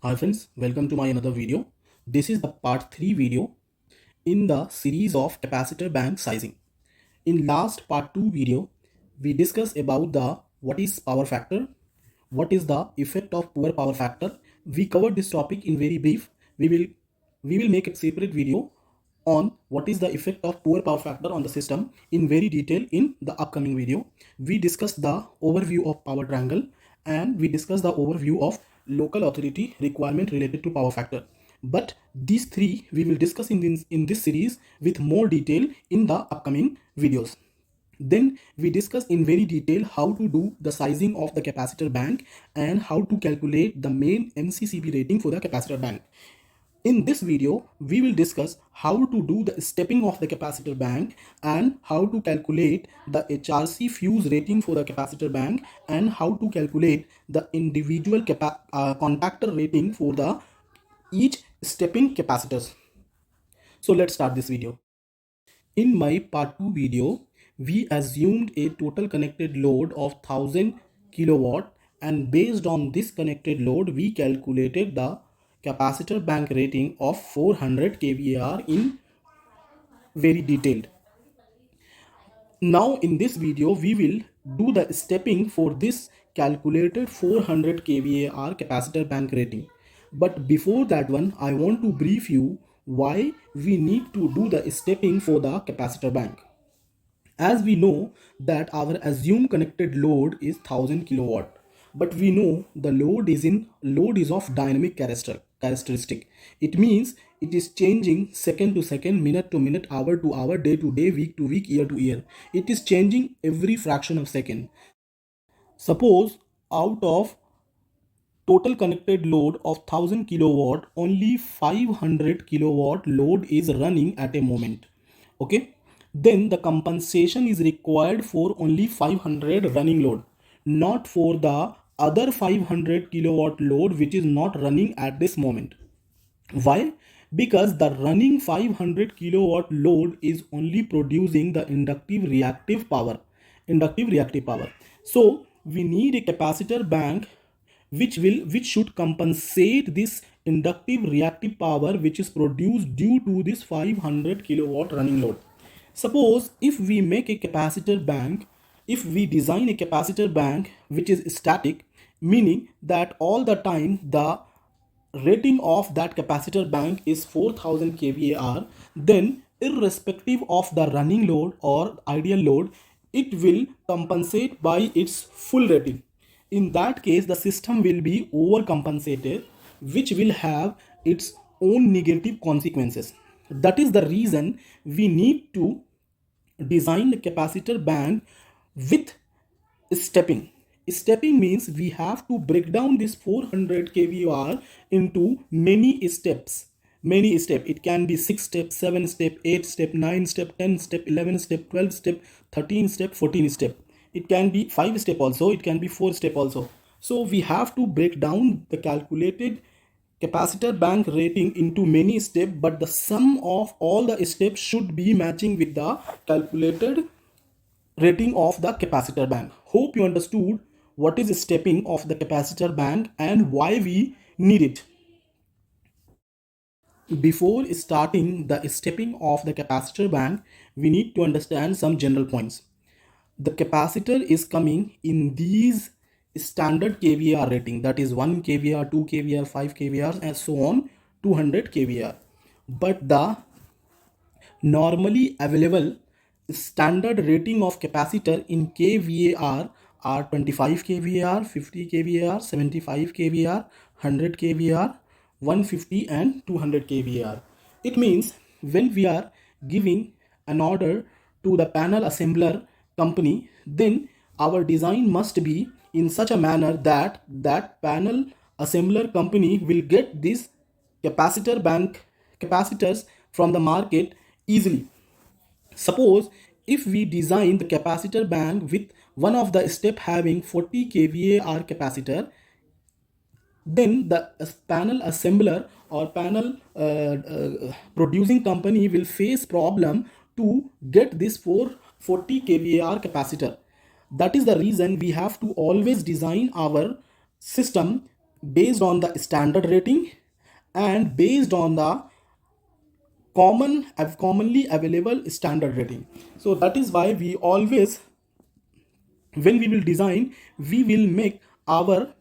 Hi friends, welcome to my another video. This is the part 3 video in the series of capacitor bank sizing. In last part 2 video, we discussed about the what is power factor, what is the effect of poor power factor. We covered this topic in very brief. We will make a separate video on what is the effect of poor power factor on the system in very detail in the upcoming video. We discussed the overview of power triangle and we discussed the overview of local authority requirement related to power factor. But these three we will discuss in this series with more detail in the upcoming videos. Then we discuss in very detail how to do the sizing of the capacitor bank and how to calculate the main MCCB rating for the capacitor bank. In this video, we will discuss how to do the stepping of the capacitor bank and how to calculate the HRC fuse rating for the capacitor bank and how to calculate the individual contactor rating for the each stepping capacitors. So let's start this video. In my part 2 video, we assumed a total connected load of 1000 kilowatt and based on this connected load, we calculated the capacitor bank rating of 400 kVAR in very detailed. Now in this video, we will do the stepping for this calculated 400 kVAR capacitor bank rating. But before that one, I want to brief you why we need to do the stepping for the capacitor bank. As we know that our assumed connected load is 1000 kilowatt, but we know the load is of dynamic characteristic. It means it is changing second to second, minute to minute, hour to hour, day to day, week to week, year to year. It is changing every fraction of second. Suppose out of total connected load of 1000 kilowatt, only 500 kilowatt load is running at a moment. Okay, then the compensation is required for only 500 running load, not for the other 500 kilowatt load which is not running at this moment. Why? Because the running 500 kilowatt load is only producing the inductive reactive power. So we need a capacitor bank which should compensate this inductive reactive power which is produced due to this 500 kilowatt running load. Suppose if we make a capacitor bank, if we design a capacitor bank which is static, meaning that all the time the rating of that capacitor bank is 4000 kVAR, then irrespective of the running load or ideal load, it will compensate by its full rating. In that case, the system will be overcompensated, which will have its own negative consequences. That is the reason we need to design the capacitor bank with stepping. Stepping means we have to break down this 400 kVAR into many steps. It can be 6 step, 7 step, 8 step, 9 step, 10 step, 11 step, 12 step, 13 step, 14 step. It can be 5 step also, it can be 4 step also. So we have to break down the calculated capacitor bank rating into many steps, but the sum of all the steps should be matching with the calculated rating of the capacitor bank. Hope you understood what is stepping of the capacitor bank and why we need it. Before starting the stepping of the capacitor bank, we need to understand some general points. The capacitor is coming in these standard kVAR rating, that is 1 kVAR, 2 kVAR, 5 kVAR and so on, 200 kVAR. But the normally available standard rating of capacitor in kVAR are 25 kVAR, 50 kVAR, 75 kVAR, 100 kVAR, 150 and 200 kVAR. It means when we are giving an order to the panel assembler company, then our design must be in such a manner that that panel assembler company will get this capacitor bank capacitors from the market easily. Suppose if we design the capacitor bank with one of the step having 40 kVAR capacitor, then the panel assembler or panel producing company will face problem to get this 440 kVAR capacitor. That is the reason we have to always design our system based on the standard rating and based on the commonly available standard rating. So that is why we always, when we will design, we will make our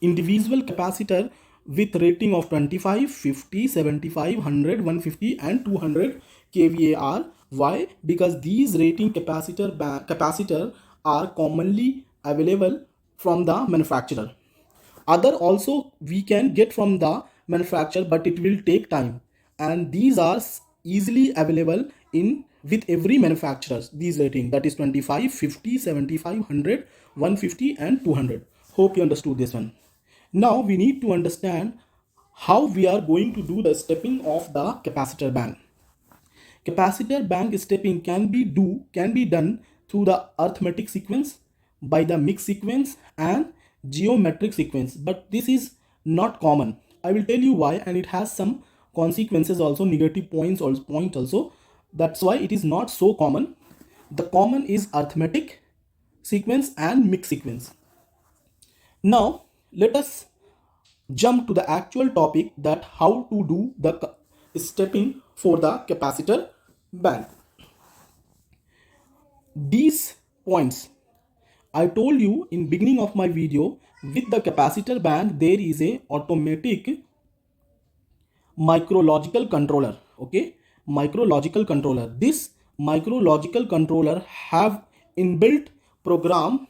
individual capacitor with rating of 25, 50, 75, 100, 150 and 200 kVAR. Why? Because these rating capacitor are commonly available from the manufacturer. Other also we can get from the manufacturer, but it will take time, and these are easily available in with every manufacturer. These rating, that is 25, 50, 75, 100, 150 and 200. Hope you understood this one. Now we need to understand how we are going to do the stepping of the capacitor bank. Capacitor bank stepping can be done through the arithmetic sequence, by the mix sequence and geometric sequence, but this is not common. I will tell you why, and it has some consequences also, negative points also. That's why it is not so common. The common is arithmetic sequence and mix sequence. Now let us jump to the actual topic, that how to do the stepping for the capacitor bank. These points I told you in beginning of my video. With the capacitor bank there is a automatic micrological controller. Okay, micrological controller. This micrological controller have inbuilt program,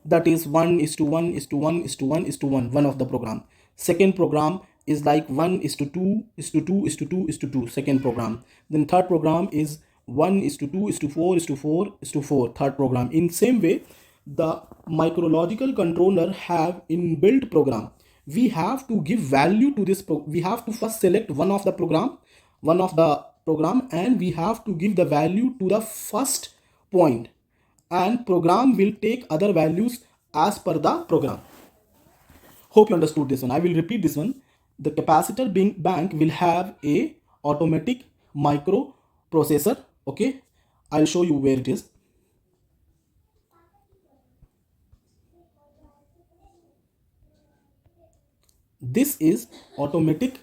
that is 1:1:1:1:1:1, one of the program. Second program is like 1:2:2:2:2, second program. Then third program is 1:2:4:4:4, third program. In same way, the micrological controller have inbuilt program. We have to give value to this we have to first select one of the program, and we have to give the value to the first point, and program will take other values as per the program. Hope you understood this one. I will repeat this one. The capacitor bank will have a automatic microprocessor. Okay, I'll show you where it is. This is automatic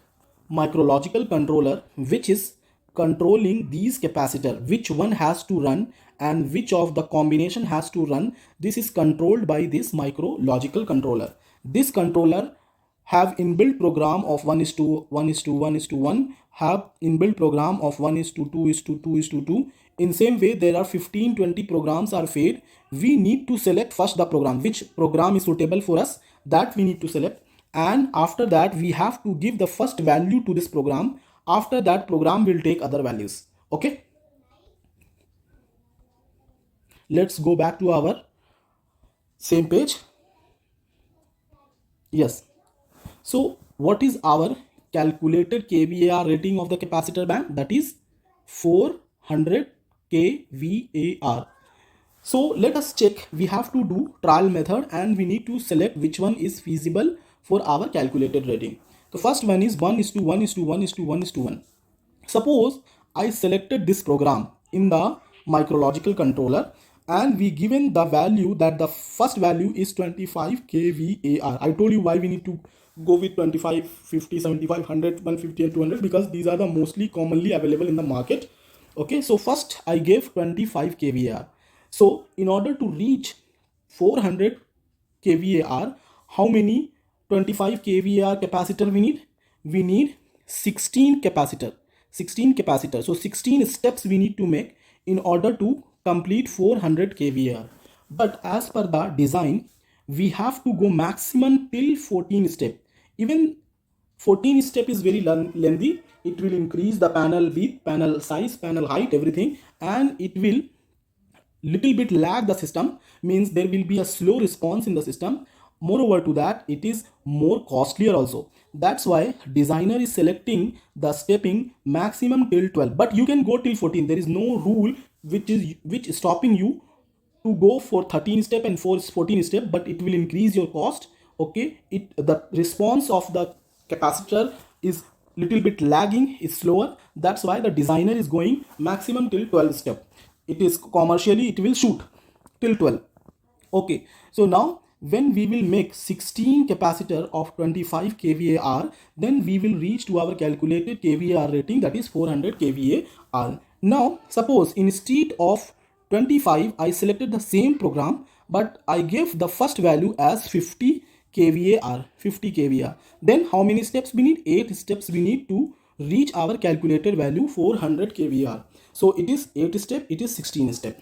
micrological controller, which is controlling these capacitor, which one has to run and which of the combination has to run. This is controlled by this micrological controller. This controller have inbuilt program of 1:1:1:1, have inbuilt program of 1:2:2:2:2. In same way, there are 15-20 programs are fed. We need to select first the program, which program is suitable for us, that we need to select, and after that we have to give the first value to this program. After that, program will take other values. Okay, let's go back to our same page. Yes, so what is our calculated kVAR rating of the capacitor bank? That is 400 kVAR. So let us check. We have to do trial method, and we need to select which one is feasible for our calculated rating. The first one is 1:1:1:1:1:1. Suppose I selected this program in the micrological controller, and we given the value that the first value is 25 kVAR. I told you why we need to go with 25, 50, 75, 100, 150 and 200, because these are the mostly commonly available in the market. Okay, so first I gave 25 kVAR. So in order to reach 400 kVAR, how many 25 kVAR capacitor we need? We need 16 capacitor. 16 capacitor. So 16 steps we need to make in order to complete 400 kVAR. But as per the design, we have to go maximum till 14 step. Even 14 step is very lengthy. It will increase the panel width, panel size, panel height, everything, and it will little bit lag the system, means there will be a slow response in the system. Moreover to that, it is more costlier also. That's why designer is selecting the stepping maximum till 12, but you can go till 14. There is no rule which is stopping you to go for 13 step and 14 step, but it will increase your cost. Okay, the response of the capacitor is little bit lagging, is slower. That's why the designer is going maximum till 12 step. It is commercially, it will shoot till 12. Okay, so now when we will make 16 capacitor of 25 kVAR, then we will reach to our calculated kVAR rating, that is 400 kVAR. Now suppose instead of 25 I selected the same program, but I gave the first value as 50 kVAR, 50 kVAR. Then how many steps we need? 8 steps we need to reach our calculated value 400 kVAR. So it is 8 step, it is 16 step.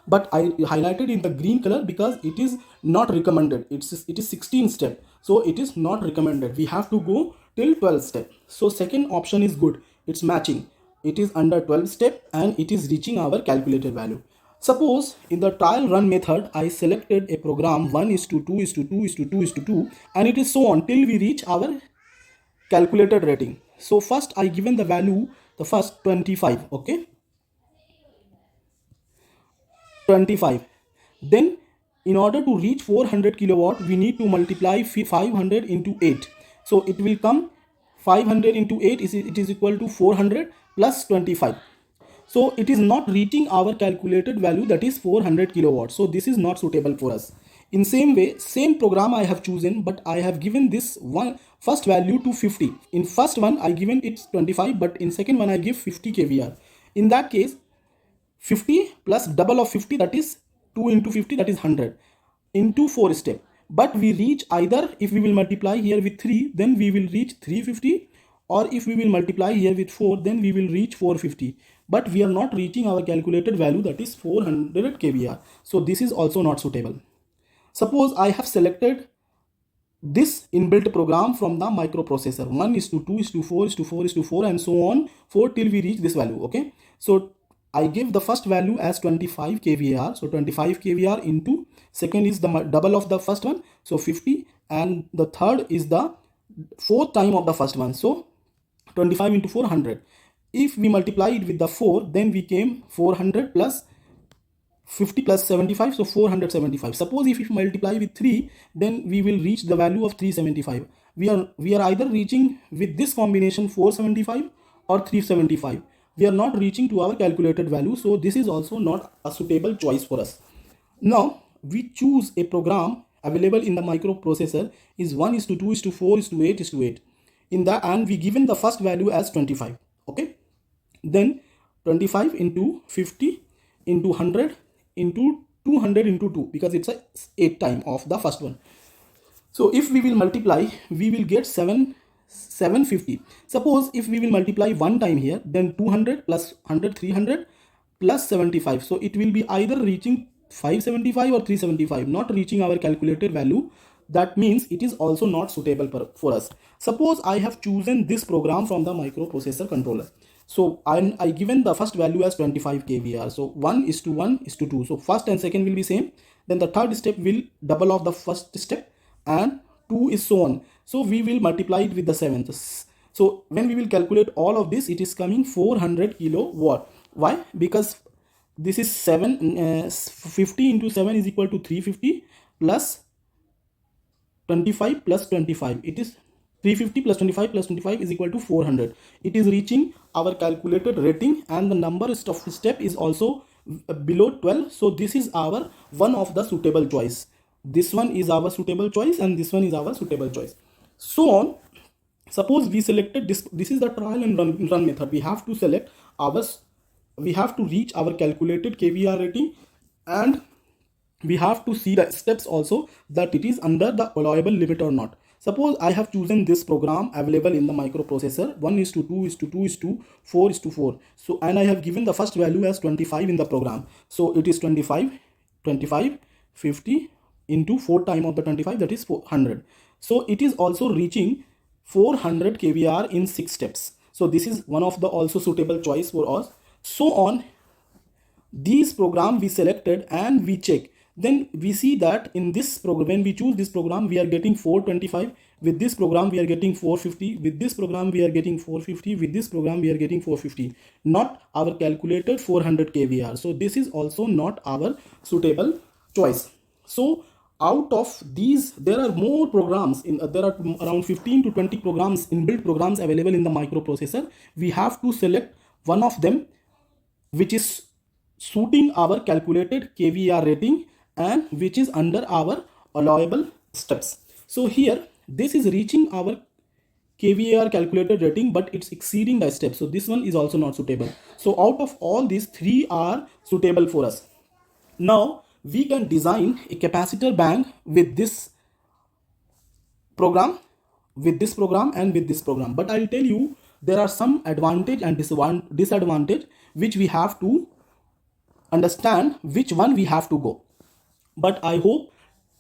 But I highlighted in the green color because it is not recommended. It is 16 step, so it is not recommended. We have to go till 12 step. So second option is good. It's matching. It is under 12 step and it is reaching our calculated value. Suppose in the trial run method I selected a program 1:2:2:2:2:2 and it is so on till we reach our calculated rating. So first I given the value, the first 25, okay, 25. Then in order to reach 400 kilowatt we need to multiply 500 into 8. So it will come 500 into 8 it is equal to 400 plus 25. So it is not reaching our calculated value, that is 400 kilowatts. So this is not suitable for us. In same way, same program I have chosen, but I have given this one first value to 50. In first one I given it 25, but in second one I give 50 kVAR. In that case 50 plus double of 50, that is 2 into 50, that is 100 into 4 step. But we reach either, if we will multiply here with 3, then we will reach 350, or if we will multiply here with 4, then we will reach 450. But we are not reaching our calculated value, that is 400 kVAR. So this is also not suitable. Suppose I have selected this inbuilt program from the microprocessor 1:2:4:4:4 and so on, 4 till we reach this value. Okay, so I give the first value as 25 kVAR. So 25 kVAR into second is the double of the first one, so 50, and the third is the fourth time of the first one, so 25 into 400. If we multiply it with the 4, then we came 400 plus 50 plus 75, so 475. Suppose if we multiply with 3, then we will reach the value of 375. We are either reaching with this combination 475 or 375. We are not reaching to our calculated value, so this is also not a suitable choice for us. Now we choose a program available in the microprocessor is 1:2:4:8:8 in that, and we given the first value as 25. Okay, then 25 into 50 into 100 into 200 into 2, because it's a 8 time of the first one. So if we will multiply, we will get 750. Suppose if we will multiply one time here, then 200 plus 100 300 plus 75. So it will be either reaching 575 or 375, not reaching our calculated value. That means it is also not suitable for us. Suppose I have chosen this program from the microprocessor controller. So I given the first value as 25 kVAR. So 1:1:2. So first and second will be same. Then the third step will double of the first step, and 2 is so on. So we will multiply it with the seventh. So when we will calculate all of this, it is coming 400 kilowatt. Why? Because this is 50 into 7 is equal to 350 plus 25 plus 25. It is 350 plus 25 plus 25 is equal to 400. It is reaching our calculated rating, and the number of step is also below 12. So this is our one of the suitable choice. This one is our suitable choice and this one is our suitable choice. So on. Suppose we selected this. This is the trial and run method. We have to select ours. We have to reach our calculated kVAR rating, and we have to see the steps also, that it is under the allowable limit or not. Suppose I have chosen this program available in the microprocessor 1:2:2:4:4. So and I have given the first value as 25 in the program. So it is 25 50 into 4 time of the 25, that is 400. So it is also reaching 400 kVAR in 6 steps. So this is one of the also suitable choice for us. So on these program we selected and we check, then we see that in this program, when we choose this program, we are getting 425. With this program we are getting 450. With this program we are getting 450. With this program we are getting 450, not our calculated 400 kVAR. So this is also not our suitable choice. So out of these, there are more programs there are around 15 to 20 programs, inbuilt programs available in the microprocessor. We have to select one of them which is suiting our calculated kVAR rating and which is under our allowable steps. So here this is reaching our kVAR calculated rating, but it's exceeding the step. So this one is also not suitable. So out of all these, 3 are suitable for us. Now we can design a capacitor bank with this program, and with this program. But I'll tell you there are some advantage and disadvantage which we have to understand which one we have to go. But I hope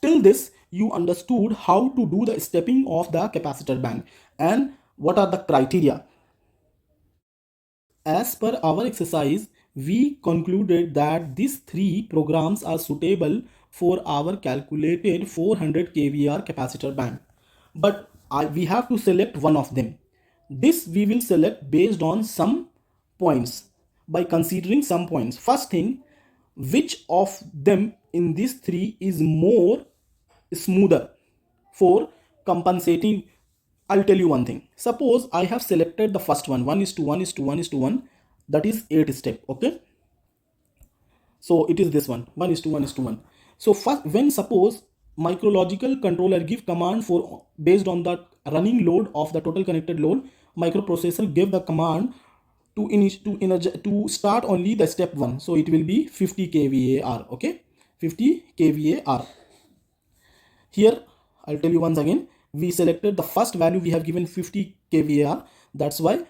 till this you understood how to do the stepping of the capacitor bank and what are the criteria. As per our exercise, we concluded that these 3 programs are suitable for our calculated 400 kVAR capacitor bank. But we have to select one of them. This we will select based on some points, by considering some points. First thing, which of them in these 3 is more smoother for compensating. I'll tell you one thing. Suppose I have selected the first one, 1:1:1:1:1, that is 8 step. Okay, so it is this one, 1:1:1:1. So first, when suppose micrological controller give command for based on the running load of the total connected load, microprocessor give the command to start only the step 1. So it will be 50 kVAR. Okay, 50 kVAR. Here I'll tell you once again, we selected the first value, we have given 50 kVAR. That's why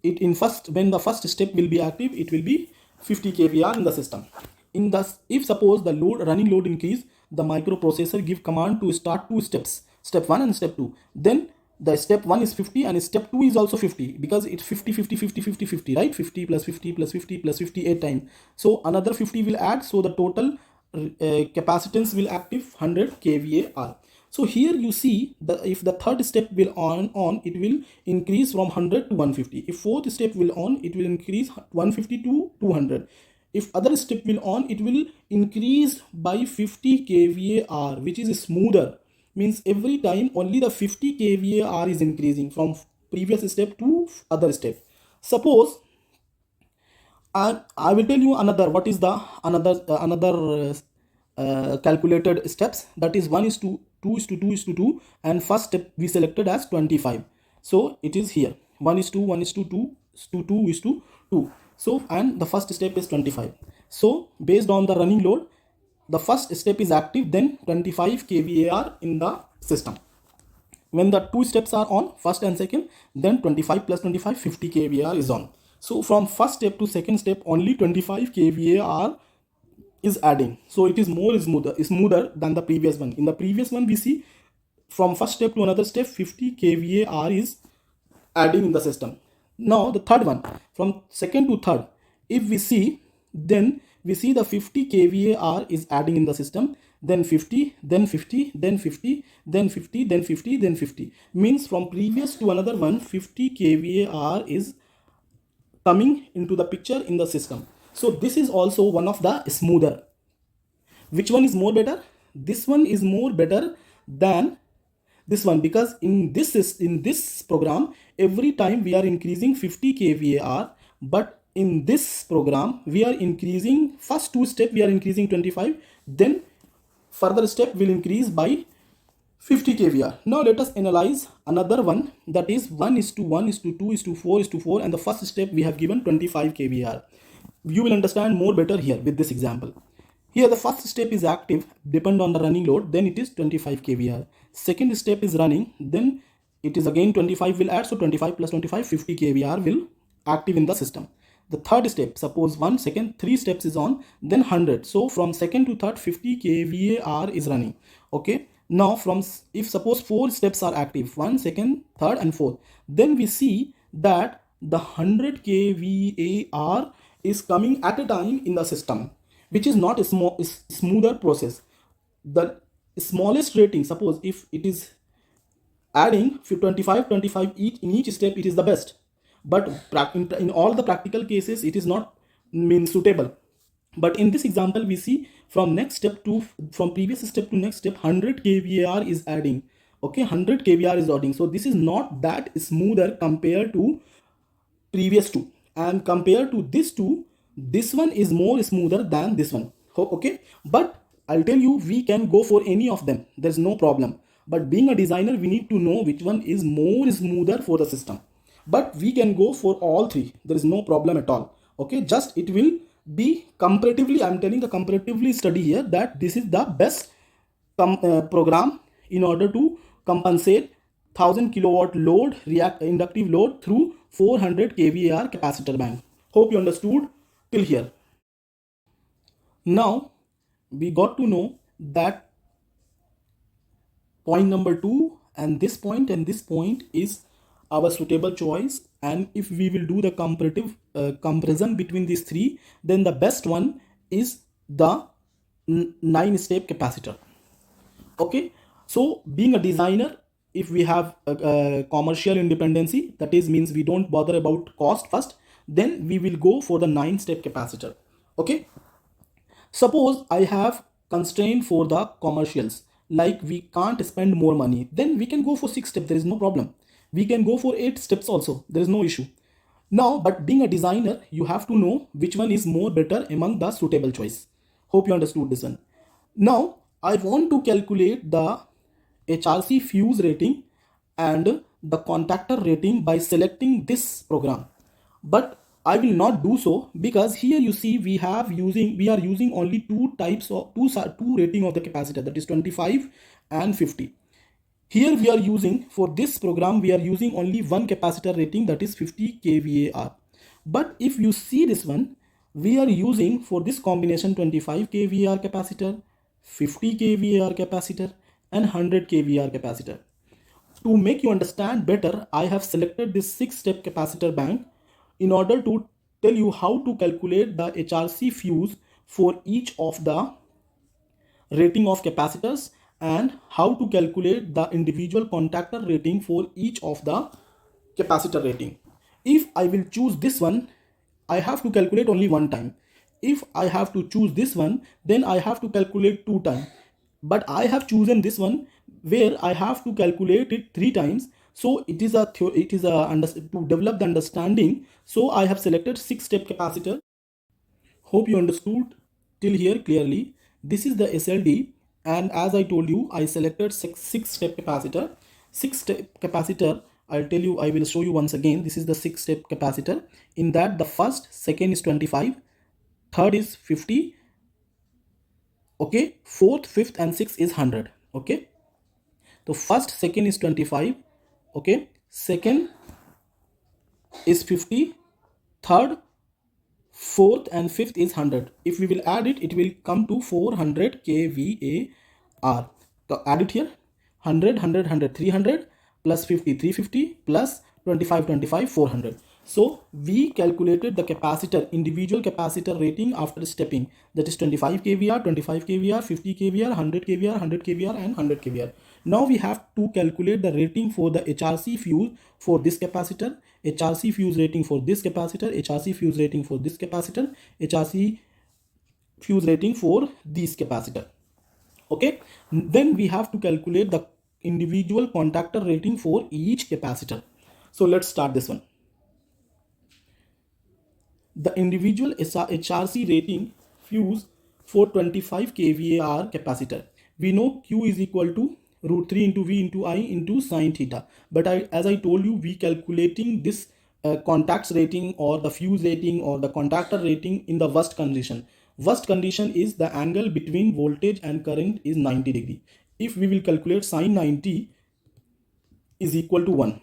when the first step will be active, it will be 50 kVAR in the system. If suppose the running load increase, the microprocessor give command to start 2 steps, step 1 and step 2. Then the step 1 is 50 and step 2 is also 50, because it's 50 50 50 50 50, right? 50 plus 50 plus 50 plus 50 8 times. So another 50 will add, so the total capacitance will active 100 kVAR. So here you see that if the third step will on, it will increase from 100 to 150. If fourth step will on, it will increase 150 to 200. If other step will on, it will increase by 50 kVAR, which is smoother. Means every time only the 50 kVAR is increasing from previous step to other step. Suppose I will tell you another, what is the another calculated steps, that is 1:2:2:2, and first step we selected as 25. So it is here 1:1:2:2. So and the first step is 25. So based on the running load, the first step is active, then 25 kVAR in the system. When the 2 steps are on, first and second, then 25 plus 25, 50 kVAR is on. So from first step to second step, only 25 kVAR is adding. So it is smoother than the previous one. In the previous one, we see from first step to another step, 50 kVAR is adding in the system. Now the third one, from second to third, if we see, then we see the 50 kVAR is adding in the system, then 50, then 50, then 50, then 50, then 50, then 50. Means from previous to another one, 50 kVAR is coming into the picture in the system. So this is also one of the smoother. Which one is more better? This one is more better than this one, because in this program, every time we are increasing 50 kVAR, but in this program we are increasing, first 2 steps we are increasing 25, then further step will increase by 50 kVAR. Now let us analyze another one, that is 1:1:2:4:4, and the first step we have given 25 kVAR. You will understand more better here with this example. Here the first step is active, depend on the running load, then it is 25 kVAR. Second step is running, then it is again 25 will add, so 25 plus 25, 50 kVAR will active in the system. The third step, suppose 1 second, 3 steps is on, then 100. So from second to third, 50 kVAR is running. Okay. Now if suppose 4 steps are active, 1 second, third and fourth, then we see that the 100 kVAR is coming at a time in the system, which is not a smoother process. The smallest rating, suppose if it is adding 25 each in each step, it is the best, but in all the practical cases it is not suitable. But in this example, we see from previous step to next step, 100 kVAR is adding. Okay, 100 kVAR is adding. So this is not that smoother compared to previous two, and compared to this two, this one is more smoother than this one. Okay, but I'll tell you, we can go for any of them. There's no problem. But being a designer, we need to know which one is more smoother for the system. But we can go for all three. There is no problem at all. Okay, just it will be comparatively, I'm telling the comparatively study here that this is the best program in order to compensate 1000 kilowatt load, inductive load through 400 kVAR capacitor bank. Hope you understood till here. Now we got to know that point number 2 and this point is our suitable choice, and if we will do the comparative comparison between these three, then the best one is the 9-step capacitor. Okay, so being a designer, if we have a commercial independency, that is means we don't bother about cost first, then we will go for the 9-step capacitor. Okay, suppose I have constraint for the commercials, like we can't spend more money, then we can go for 6 steps, there is no problem. We can go for 8 steps also, there is no issue. Now, but being a designer, you have to know which one is more better among the suitable choice. Hope you understood this one. Now, I want to calculate the HRC fuse rating and the contactor rating by selecting this program. But I will not do so, because here you see we are using only two types of two rating of the capacitor, that is 25 and 50. Here we are using, for this program, we are using only one capacitor rating, that is 50 kVAR. But if you see this one, we are using for this combination 25 kVAR capacitor, 50 kVAR capacitor and 100 kVAR capacitor. To make you understand better, I have selected this 6-step capacitor bank in order to tell you how to calculate the HRC fuse for each of the rating of capacitors and how to calculate the individual contactor rating for each of the capacitor rating. If I will choose this one, I have to calculate only one time. If I have to choose this one, then I have to calculate 2 times. But I have chosen this one where I have to calculate it 3 times. So it is to develop the understanding. So I have selected 6-step capacitor. Hope you understood till here clearly. This is the SLD, and as I told you, I selected 6-step capacitor. 6-step capacitor, I'll tell you, I will show you once again. This is the 6-step capacitor. In that, the first, second is 25, third is 50, okay, fourth, fifth and sixth is 100. Okay, the first, second is 25, okay, second is 50, third, fourth and fifth is 100. If we will add it, it will come to 400 kVAR. So add it here, 100 100 100 300 plus 50 350 plus 25 25 400. So we calculated the capacitor, individual capacitor rating after stepping, that is 25 kVAR, 25 kVAR, 50 kVAR, 100 kVAR, 100 kVAR and 100 kVAR. Now we have to calculate the rating for the HRC fuse for this capacitor, HRC fuse rating for this capacitor, HRC fuse rating for this capacitor, HRC fuse rating for this capacitor. Okay, then we have to calculate the individual contactor rating for each capacitor. So let's start this one. The individual HRC rating fuse for 25 kVAR capacitor. We know Q is equal to √3 into V into I into sine theta. But as I told you, we calculating this contacts rating or the fuse rating or the contactor rating in the worst condition. Worst condition is the angle between voltage and current is 90 degree. If we will calculate sine 90 is equal to 1.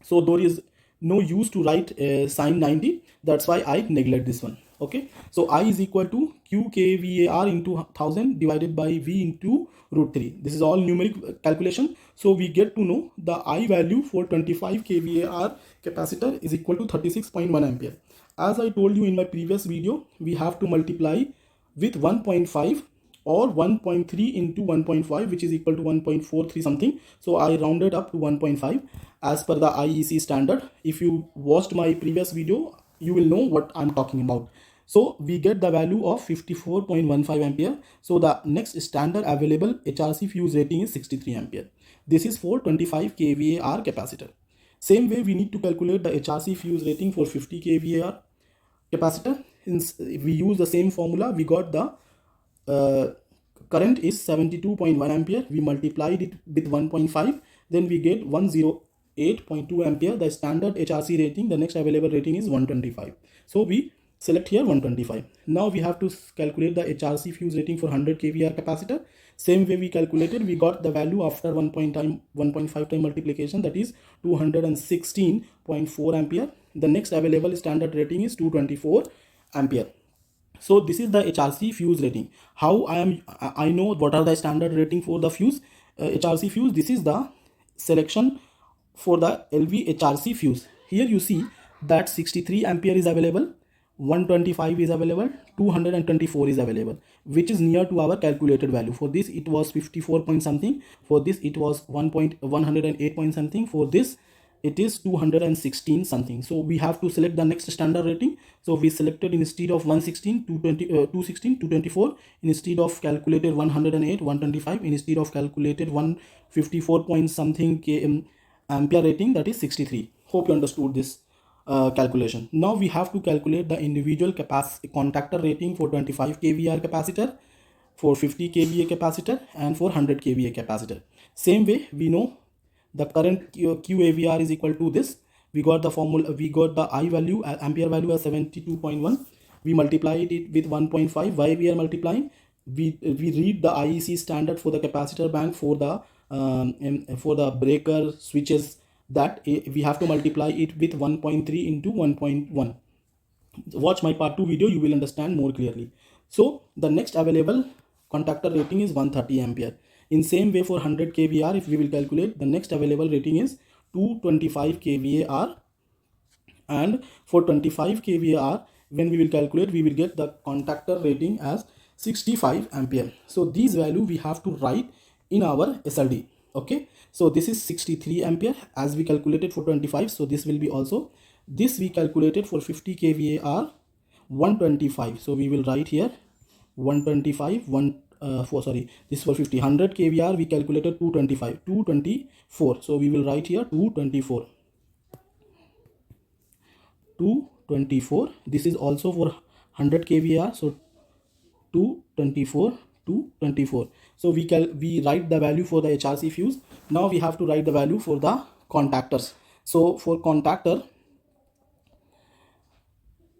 So there is no use to write sine 90. That's why I neglect this one. Okay, so I is equal to Q kVAR into 1000 divided by V into √3. This is all numeric calculation. So we get to know the I value for 25 kVAR capacitor is equal to 36.1 ampere. As I told you in my previous video, we have to multiply with 1.5 or 1.3 into 1.5, which is equal to 1.43 something. So I rounded up to 1.5 as per the IEC standard. If you watched my previous video, you will know what I'm talking about. So we get the value of 54.15 ampere. So the next standard available HRC fuse rating is 63 ampere. This is for 25 kVAR capacitor. Same way we need to calculate the HRC fuse rating for 50 kVAR capacitor. Since we use the same formula, we got the current is 72.1 ampere. We multiplied it with 1.5, then we get 108.2 ampere. The standard HRC rating, the next available rating is 125. So we select here 125. Now we have to calculate the HRC fuse rating for 100 kVAr capacitor. Same way we calculated, we got the value after 1.5 time multiplication, that is 216.4 ampere. The next available standard rating is 224 ampere. So this is the HRC fuse rating. How I know what are the standard rating for the fuse, HRC fuse. This is the selection for the LV HRC fuse. Here you see that 63 ampere is available, 125 is available, 224 is available, which is near to our calculated value. For this it was 54 point something, for this it was 108 point something, for this it is 216 something. So we have to select the next standard rating. So we selected, instead of 116, 216, 224, instead of calculated 108, 125, instead of calculated 154 point something ampere rating, that is 63. Hope you understood this calculation. Now we have to calculate the individual contactor rating for 25 kVAr capacitor, for 50 kVA capacitor, and for 100 kVA capacitor. Same way, we know the current QAVR is equal to this. We got the formula, we got the I value, ampere value as 72.1. We multiplied it with 1.5. Why we are multiplying? We read the IEC standard for the capacitor bank for the breaker switches, that we have to multiply it with 1.3 into 1.1. Watch my part 2 video, you will understand more clearly. So the next available contactor rating is 130 ampere. In same way, for 100 kVAr, if we will calculate, the next available rating is 225 kVAr, and for 25 kVAr, when we will calculate, we will get the contactor rating as 65 ampere. So these value we have to write in our SLD. Okay, so this is 63 ampere as we calculated for 25. So this will be also, this we calculated for 50 kVAr 125. So we will write here 125 this for 50. 100 kVAr we calculated 224. So we will write here 224. This is also for 100 kVAr. So 224. So we write the value for the HRC fuse. Now we have to write the value for the contactors. So for contactor,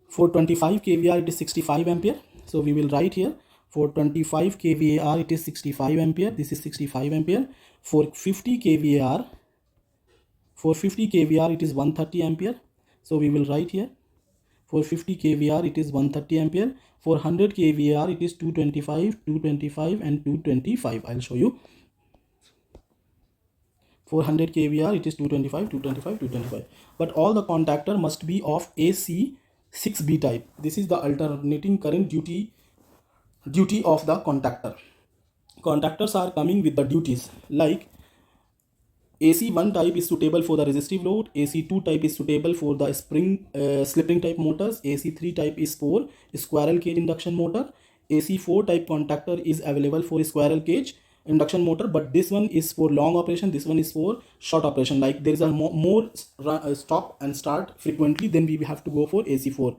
for 25 kVAr it is 65 ampere. So we will write here, for 25 kVAr it is 65 ampere. This is 65 ampere. For 50 kVAr, it is 130 ampere. So we will write here, for 50 kVAr it is 130 ampere. For 100 kVAr it is 225 and 225. I'll show you. For 100 kVAr it is 225. But all the contactor must be of AC 6B type. This is the alternating current duty of the contactor. Contactors are coming with the duties like AC1 type is suitable for the resistive load, AC2 type is suitable for the slip ring type motors, AC3 type is for squirrel cage induction motor, AC4 type contactor is available for squirrel cage induction motor, but this one is for long operation, this one is for short operation. Like there is a more stop and start frequently, then we have to go for AC4.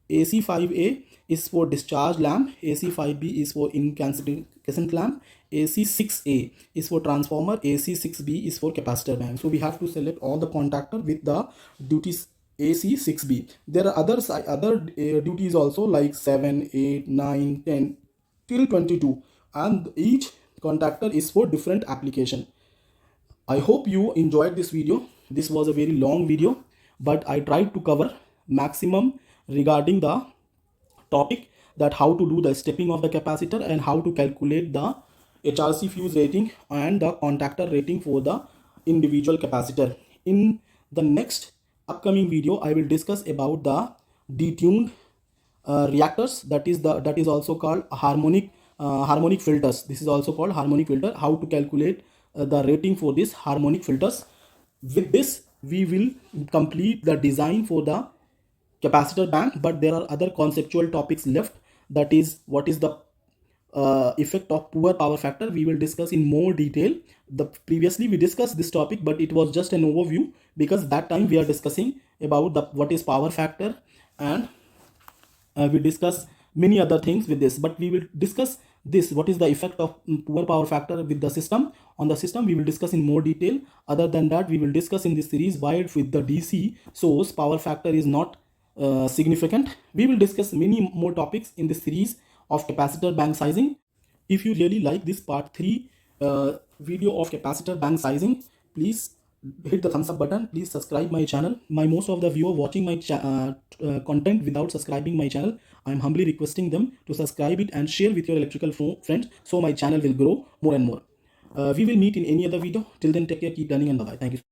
AC5A is for discharge lamp, AC5B is for incandescent lamp, AC6A is for transformer, AC6B is for capacitor bank. So we have to select all the contactor with the duties AC6B. There are other duties also, like 7, 8, 9, 10 till 22, and each contactor is for different application. I hope you enjoyed this video. This was a very long video, but I tried to cover maximum regarding the topic, that how to do the stepping of the capacitor and how to calculate the HRC fuse rating and the contactor rating for the individual capacitor. In the next upcoming video, I will discuss about the detuned reactors, that is also called harmonic filters. This is also called harmonic filter. How to calculate the rating for this harmonic filters. With this, we will complete the design for the capacitor bank, but there are other conceptual topics left. That is, what is the effect of poor power factor. We will discuss in more detail. Previously we discussed this topic, but it was just an overview, because that time we are discussing about what is power factor, and we discuss many other things with this, but we will discuss this, what is the effect of poor power factor with the system on the system, we will discuss in more detail. Other than that, we will discuss in this series why with the DC source power factor is not significant. We will discuss many more topics in this series of capacitor bank sizing. If you really like this part 3 video of capacitor bank sizing, please hit the thumbs up button. Please subscribe my channel. My most of the viewer watching my content without subscribing my channel, I am humbly requesting them to subscribe it and share with your electrical friends, so my channel will grow more and more. We will meet in any other video. Till then, take care, keep learning, and bye bye. Thank you.